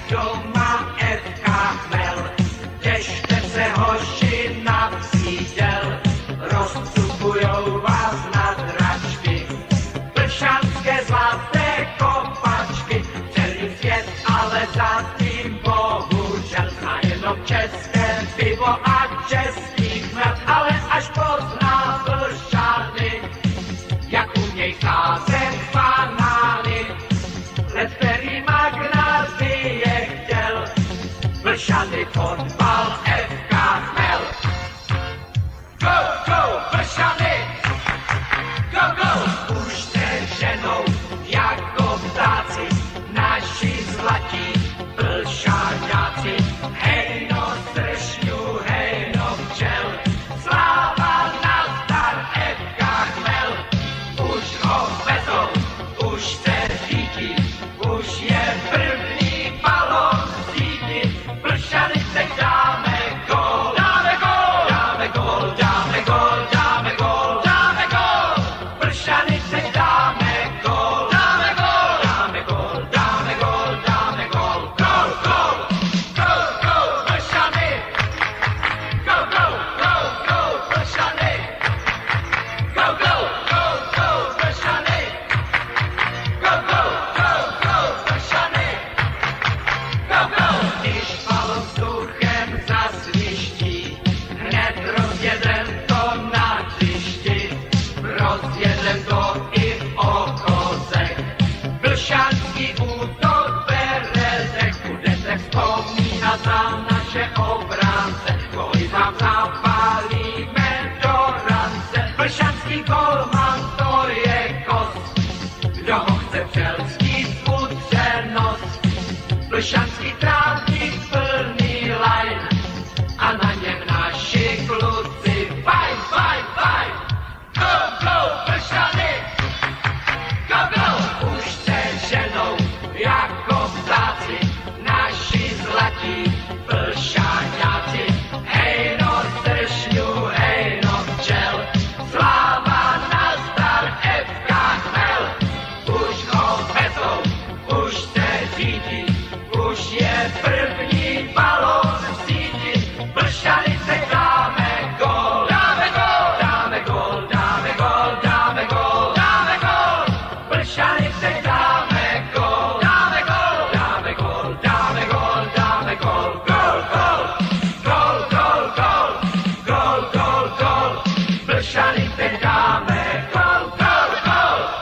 doma FK Chmel. Těšte se hoši na příděl, rozcupujou vás na dračky. Plšanské zlaté kopačky, celý svět ale zatím bohužel zná jenom české pivo a český chmel, ale až pozná Plšany, jak uměj sázet banány, let který Magnazy je chtěl, Plšany fotbal FK Chmel. Go, go, Plšany! Go, go! Už se ženou jako ptáci, naši zlatí Plšáňáci. Hej no stršňu, hej no včel, sláva nazdar FK Chmel. Už ho vezou, už se řídí, už je první balón síti. Plšany teď dáme gól, dáme gól, dáme gól, dáme gól, dáme gól, dáme gól. Plšany teď dáme gól, dáme gól, dáme gól, dáme gól, dáme gól, gól, gól, gól, gól, Plšany, gól, gól, gól, gól, Plšany, gól, gól, gól, gól, Plšany, gól, gól, gól, gól, Plšany, gól, gól. Když balon vzduchem zasviští, hned rozjedem to na hřišti, rozjedem to i v okozech. Plšanský útok bere dech, budete vzpomínat na naše obránce, kolik vám zapálíme do rance. Plšanský golman to je kos, kdo ho chce přelský sputřenost. Plšanský trávník plný lajn a na něm naši kluci fajn, fajn, fajn. Go, go, Plšany! Go, go! Už se ženou jako ptáci, naši zlatí Plšáňáci. Hej no stršňu, hej no včel, sláva nazdar FK Chmel. Už ho vezou, už se řídí, už je první balón v síti. Plšany teď dáme gól, dáme gól, dáme gól, dáme gól, dáme gól, dáme gól. Plšany teď dáme gól, dáme gól, dáme gól, dáme gól, dáme gól, gól, gól, gól, gól, gól, gól, gól, gól. Plšany teď dáme